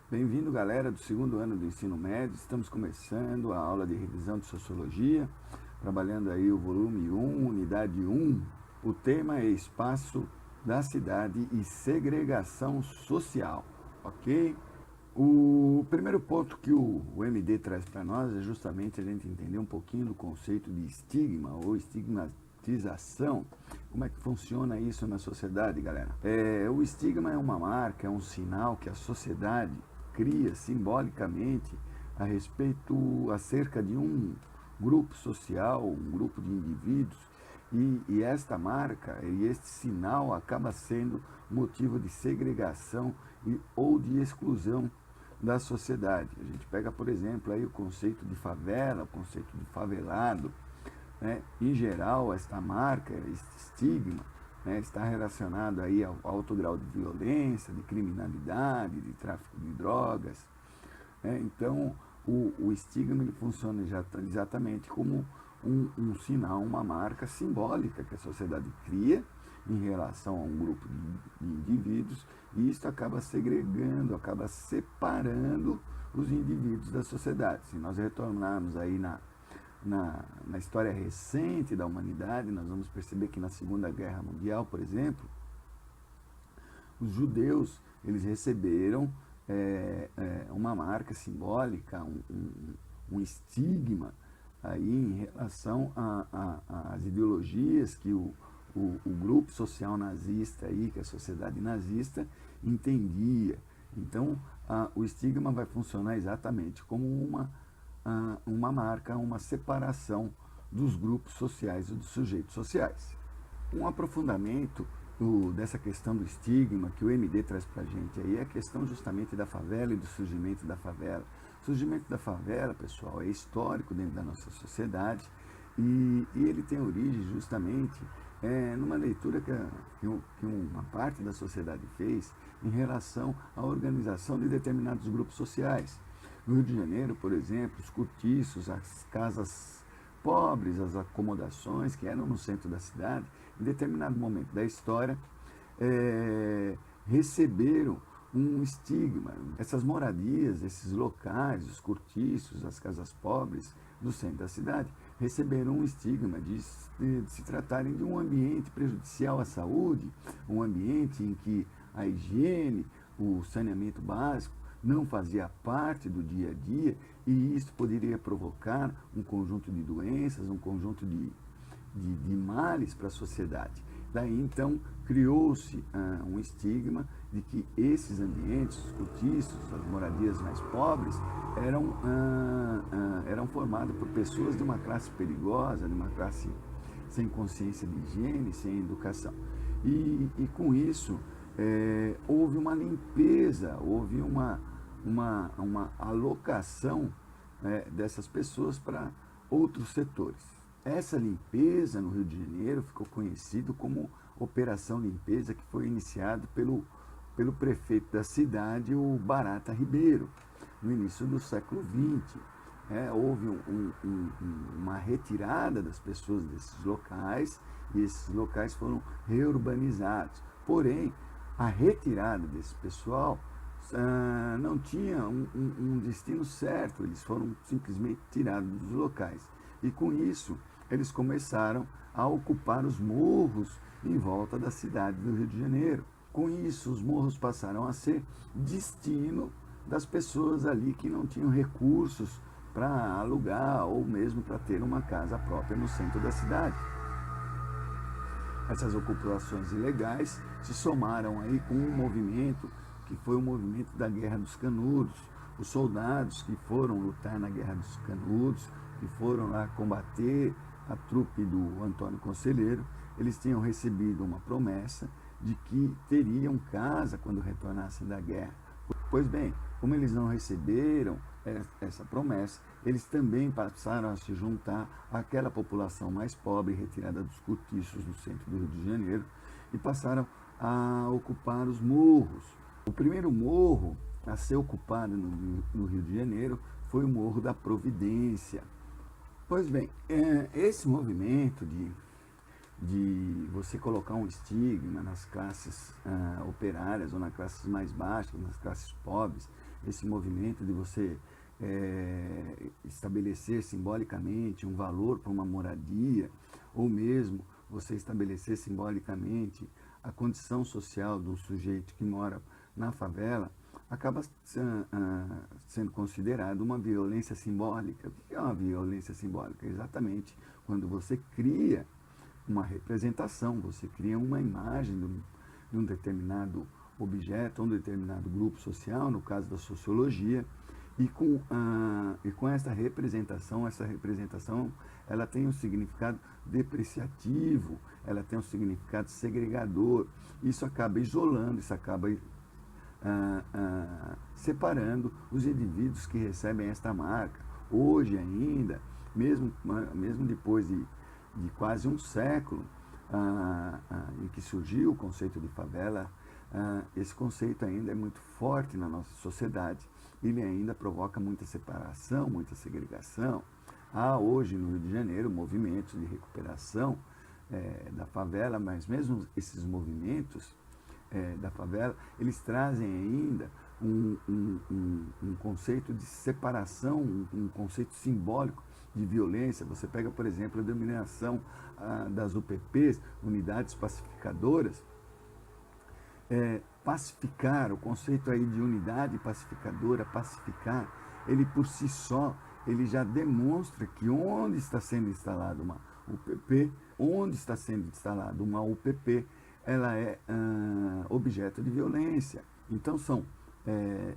Bem-vindo, galera do segundo ano do ensino médio. Estamos começando a aula de revisão de Sociologia, trabalhando aí o volume 1, unidade 1. O tema é espaço da cidade e segregação social, ok? O primeiro ponto que o MD traz para nós é justamente a gente entender um pouquinho do conceito de estigma ou estigmatização. Como é que funciona isso na sociedade, galera? O estigma é uma marca, é um sinal que a sociedade cria simbolicamente acerca de um grupo social, um grupo de indivíduos, e esta marca e este sinal acaba sendo motivo de segregação ou de exclusão da sociedade. A gente pega, por exemplo, aí o conceito de favela, o conceito de favelado, né? Em geral, esta marca, este estigma, né, está relacionado aí ao alto grau de violência, de criminalidade, de tráfico de drogas, né? Então, o estigma ele funciona exatamente como um sinal, uma marca simbólica que a sociedade cria em relação a um grupo de indivíduos, e isso acaba segregando, acaba separando os indivíduos da sociedade. Se nós retornarmos aí na história recente da humanidade, nós vamos perceber que na Segunda Guerra Mundial, por exemplo, os judeus eles receberam uma marca simbólica, um estigma aí em relação às ideologias que o grupo social nazista, aí, que a sociedade nazista, entendia. Então, o estigma vai funcionar exatamente como uma marca, uma separação dos grupos sociais e dos sujeitos sociais. Um aprofundamento dessa questão do estigma que o MD traz para a gente aí é a questão justamente da favela e do surgimento da favela. O surgimento da favela, pessoal, é histórico dentro da nossa sociedade e ele tem origem justamente numa leitura que uma parte da sociedade fez em relação à organização de determinados grupos sociais. No Rio de Janeiro, por exemplo, os cortiços, as casas pobres, as acomodações que eram no centro da cidade, em determinado momento da história, receberam um estigma. Essas moradias, esses locais, os cortiços, as casas pobres do centro da cidade, receberam um estigma de se tratarem de um ambiente prejudicial à saúde, um ambiente em que a higiene, o saneamento básico não fazia parte do dia a dia, e isso poderia provocar um conjunto de doenças, um conjunto de males para a sociedade. Daí então criou-se um estigma de que esses ambientes, os cortiços, as moradias mais pobres, eram formados por pessoas de uma classe perigosa, de uma classe sem consciência de higiene, sem educação. E com isso houve uma limpeza, houve uma alocação dessas pessoas para outros setores. Essa limpeza no Rio de Janeiro ficou conhecido como Operação Limpeza, que foi iniciado pelo prefeito da cidade, o Barata Ribeiro, no início do século XX. Houve uma retirada das pessoas desses locais, e esses locais foram reurbanizados. Porém, a retirada desse pessoal não tinha um destino certo, eles foram simplesmente tirados dos locais. E com isso, eles começaram a ocupar os morros em volta da cidade do Rio de Janeiro. Com isso, os morros passaram a ser destino das pessoas ali que não tinham recursos para alugar ou mesmo para ter uma casa própria no centro da cidade. Essas ocupações ilegais se somaram aí com um movimento que foi o movimento da Guerra dos Canudos. Os soldados que foram lutar na Guerra dos Canudos, que foram lá combater a trupe do Antônio Conselheiro, eles tinham recebido uma promessa de que teriam casa quando retornassem da guerra. Pois bem, como eles não receberam essa promessa, eles também passaram a se juntar àquela população mais pobre, retirada dos cortiços do centro do Rio de Janeiro, e passaram a ocupar os morros. O primeiro morro a ser ocupado no Rio de Janeiro foi o Morro da Providência. Pois bem, esse movimento de você colocar um estigma nas classes operárias ou nas classes mais baixas, nas classes pobres, esse movimento de você estabelecer simbolicamente um valor para uma moradia, ou mesmo você estabelecer simbolicamente a condição social do sujeito que mora na favela, acaba sendo considerado uma violência simbólica. O que é uma violência simbólica? Exatamente quando você cria uma representação, você cria uma imagem de um determinado objeto, um determinado grupo social, no caso da sociologia, e com essa representação ela tem um significado depreciativo, ela tem um significado segregador. Isso acaba isolando, isso acaba separando os indivíduos que recebem esta marca. Hoje ainda, mesmo depois de quase um século em que surgiu o conceito de favela, esse conceito ainda é muito forte na nossa sociedade. Ele ainda provoca muita separação, muita segregação. Há hoje no Rio de Janeiro movimentos de recuperação da favela, mas mesmo esses movimentos da favela, eles trazem ainda um conceito de separação, um conceito simbólico de violência. Você pega, por exemplo, a denominação das UPPs, Unidades Pacificadoras. Pacificar, o conceito aí de unidade pacificadora, pacificar, ele por si só, ele já demonstra que onde está sendo instalada uma UPP, ela é objeto de violência. Então são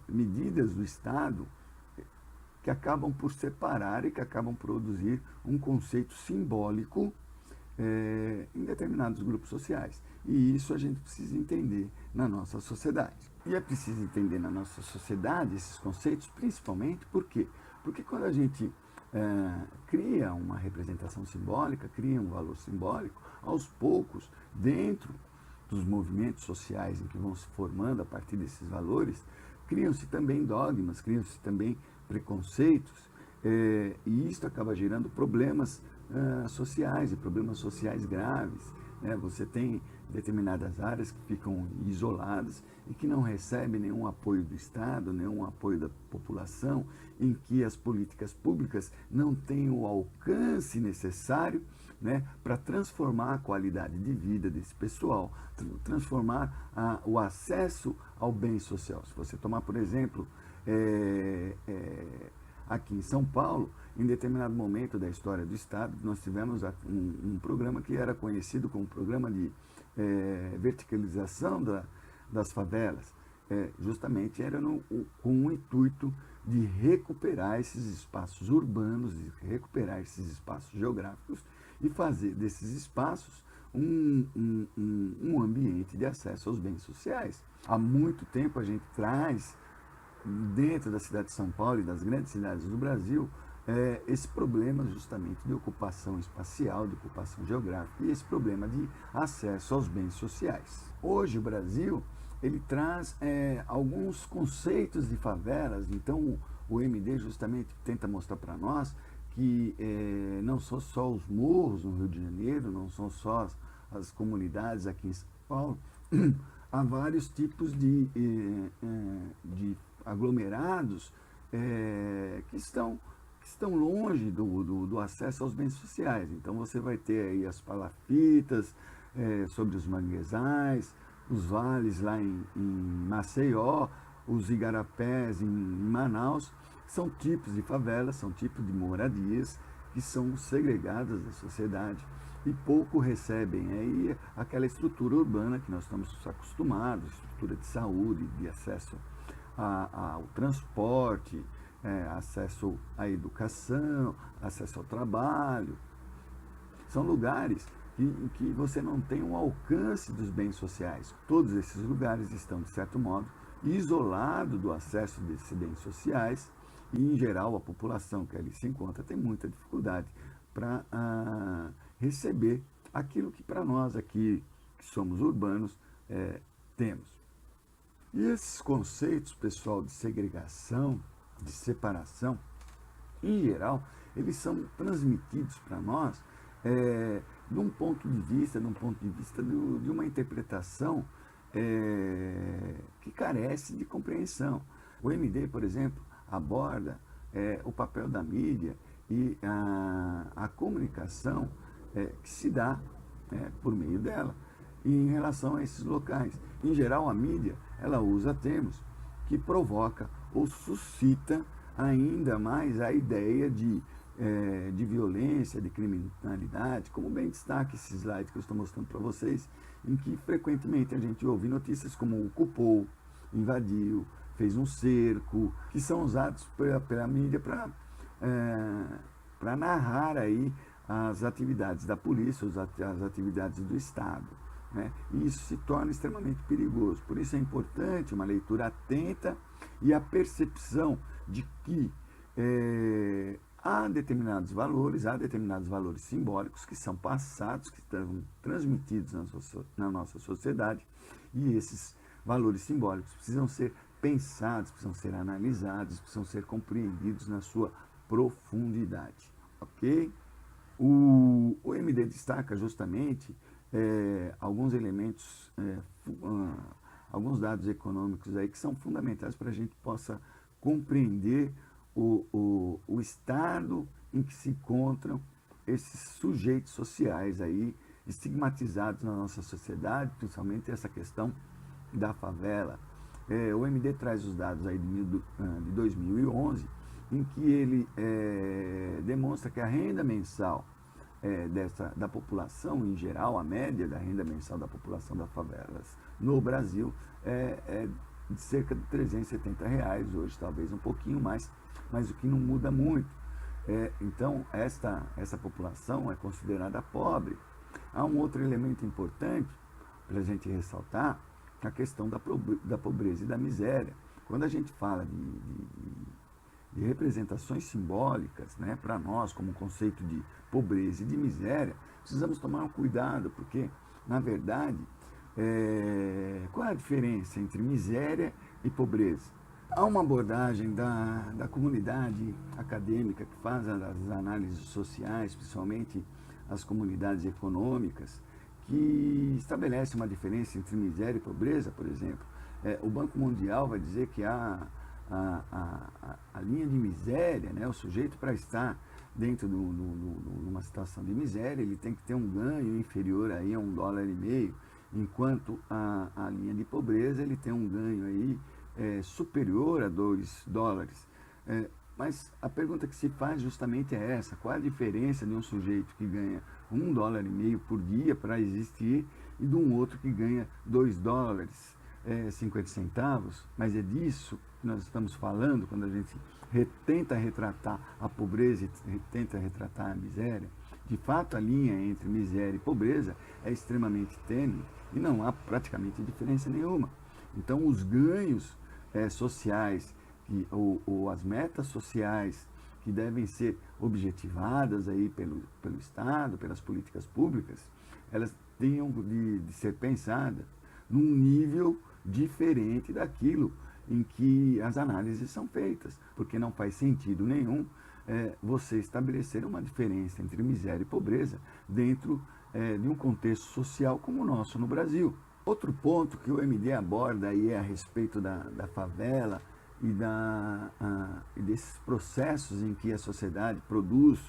medidas do Estado que acabam por separar e que acabam por produzir um conceito simbólico em determinados grupos sociais. E isso a gente precisa entender na nossa sociedade. E é preciso entender na nossa sociedade esses conceitos, principalmente por quê? Porque quando a gente cria uma representação simbólica, cria um valor simbólico, aos poucos, dentro dos movimentos sociais em que vão se formando a partir desses valores, criam-se também dogmas, criam-se também preconceitos, e isso acaba gerando problemas sociais, e problemas sociais graves. Você tem determinadas áreas que ficam isoladas e que não recebem nenhum apoio do Estado, nenhum apoio da população, em que as políticas públicas não têm o alcance necessário para transformar a qualidade de vida desse pessoal, transformar o acesso ao bem social. Se você tomar, por exemplo, aqui em São Paulo, em determinado momento da história do Estado, nós tivemos um programa que era conhecido como programa de verticalização das favelas. Justamente era com o intuito de recuperar esses espaços urbanos, de recuperar esses espaços geográficos e fazer desses espaços um ambiente de acesso aos bens sociais. Há muito tempo a gente traz, dentro da cidade de São Paulo e das grandes cidades do Brasil, esse problema justamente de ocupação espacial, de ocupação geográfica e esse problema de acesso aos bens sociais. Hoje o Brasil ele traz alguns conceitos de favelas. Então o MD justamente tenta mostrar para nós que não são só os morros no Rio de Janeiro, não são só as comunidades aqui em São Paulo, há vários tipos de aglomerados que estão longe do acesso aos bens sociais. Então você vai ter aí as palafitas sobre os manguezais, os vales lá em Maceió, os igarapés em Manaus. São tipos de favelas, são tipos de moradias que são segregadas da sociedade e pouco recebem aí aquela estrutura urbana que nós estamos acostumados, estrutura de saúde, de acesso ao transporte, acesso à educação, acesso ao trabalho. São lugares em que você não tem um alcance dos bens sociais. Todos esses lugares estão, de certo modo, isolados do acesso desses bens sociais e, em geral, a população que ali se encontra tem muita dificuldade para receber aquilo que para nós aqui, que somos urbanos, temos. E esses conceitos, pessoal, de segregação, de separação, em geral, eles são transmitidos para nós de um ponto de vista de uma interpretação que carece de compreensão. O MD, por exemplo, aborda o papel da mídia e a comunicação que se dá por meio dela em relação a esses locais. Em geral, a mídia ela usa termos que provoca ou suscita ainda mais a ideia de violência, de criminalidade, como bem destaca esse slide que eu estou mostrando para vocês, em que frequentemente a gente ouve notícias como ocupou, invadiu, fez um cerco, que são usados pela mídia para narrar aí as atividades da polícia, as atividades do Estado. Né? E isso se torna extremamente perigoso. Por isso é importante uma leitura atenta e a percepção de que há determinados valores simbólicos que são passados, que estão transmitidos na nossa sociedade, e esses valores simbólicos precisam ser pensados, precisam ser analisados, precisam ser compreendidos na sua profundidade. Ok? O MD destaca justamente alguns elementos, alguns dados econômicos aí que são fundamentais para a gente possa compreender o estado em que se encontram esses sujeitos sociais aí estigmatizados na nossa sociedade, principalmente essa questão da favela. O MD traz os dados aí de 2011, em que ele demonstra que a renda mensal da população em geral, a média da renda mensal da população das favelas no Brasil é de cerca de R$370, hoje talvez um pouquinho mais, mas o que não muda muito. Então, essa população é considerada pobre. Há um outro elemento importante para a gente ressaltar, a questão da pobreza e da miséria. Quando a gente fala de representações simbólicas, né, para nós, como conceito de pobreza e de miséria, precisamos tomar um cuidado, porque, na verdade, qual é a diferença entre miséria e pobreza? Há uma abordagem da comunidade acadêmica que faz as análises sociais, principalmente as comunidades econômicas, que estabelece uma diferença entre miséria e pobreza, por exemplo. O Banco Mundial vai dizer que há a linha de miséria, né, o sujeito para estar dentro de uma situação de miséria, ele tem que ter um ganho inferior aí a $1,50, enquanto a linha de pobreza ele tem um ganho aí superior a $2. Mas a pergunta que se faz justamente é essa: qual a diferença de um sujeito que ganha $1,50 por dia para existir e de um outro que ganha $2,50? Mas é disso que nós estamos falando quando a gente tenta retratar a pobreza e tenta retratar a miséria. De fato, a linha entre miséria e pobreza é extremamente tênue e não há praticamente diferença nenhuma. Então, os ganhos sociais ou as metas sociais que devem ser objetivadas aí pelo Estado, pelas políticas públicas, elas tenham de ser pensadas num nível diferente daquilo em que as análises são feitas, porque não faz sentido nenhum você estabelecer uma diferença entre miséria e pobreza dentro de um contexto social como o nosso no Brasil. Outro ponto que o MD aborda aí é a respeito da favela e desses processos em que a sociedade produz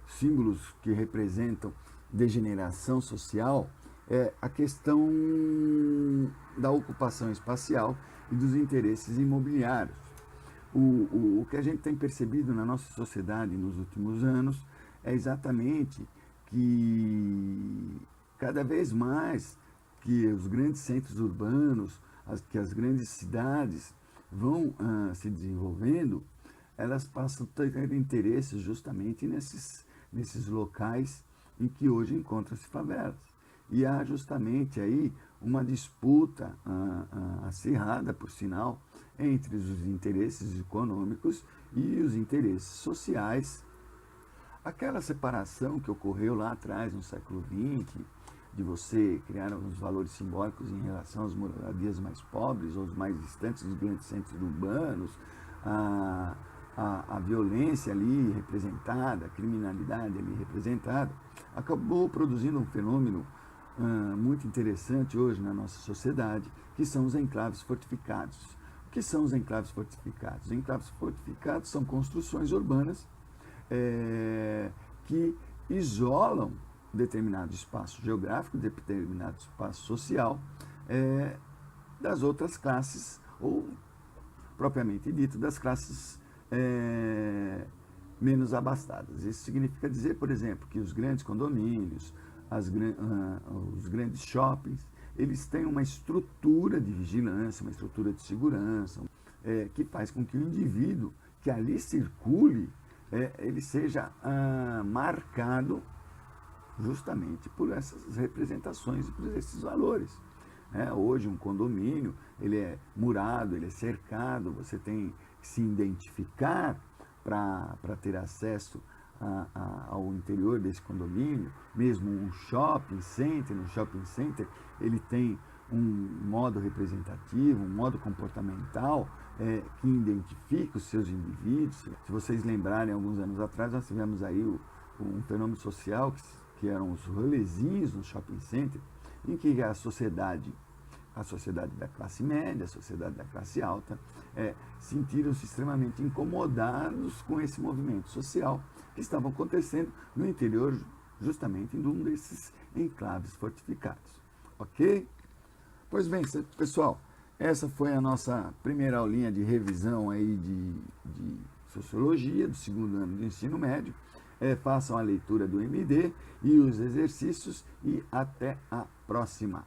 símbolos que representam degeneração social, a questão da ocupação espacial e dos interesses imobiliários. O que a gente tem percebido na nossa sociedade nos últimos anos é exatamente que cada vez mais que os grandes centros urbanos, que as grandes cidades vão se desenvolvendo, elas passam a ter interesses justamente nesses locais em que hoje encontram-se favelas. E há justamente aí uma disputa acirrada, por sinal, entre os interesses econômicos e os interesses sociais. Aquela separação que ocorreu lá atrás, no século XX, de você criar uns valores simbólicos em relação às moradias mais pobres ou os mais distantes dos grandes centros urbanos, a violência ali representada, a criminalidade ali representada, acabou produzindo um fenômeno muito interessante hoje na nossa sociedade, que são os enclaves fortificados. O que são os enclaves fortificados? Os enclaves fortificados são construções urbanas que isolam determinado espaço geográfico, determinado espaço social das outras classes, ou propriamente dito, das classes menos abastadas. Isso significa dizer, por exemplo, que os grandes condomínios, os grandes shoppings, eles têm uma estrutura de vigilância, uma estrutura de segurança, que faz com que o indivíduo que ali circule, ele seja marcado justamente por essas representações e por esses valores. Hoje um condomínio, ele é murado, ele é cercado, você tem que se identificar para ter acesso ao interior desse condomínio. Mesmo um shopping center, no shopping center, ele tem um modo representativo, um modo comportamental que identifica os seus indivíduos. Se vocês lembrarem, alguns anos atrás, nós tivemos aí um fenômeno social que eram os rolezinhos no shopping center, em que a sociedade da classe média, a sociedade da classe alta, sentiram-se extremamente incomodados com esse movimento social que estava acontecendo no interior justamente de um desses enclaves fortificados. Ok? Pois bem, pessoal, essa foi a nossa primeira aulinha de revisão aí de Sociologia, do segundo ano do ensino médio. Façam a leitura do MD e os exercícios e até a próxima.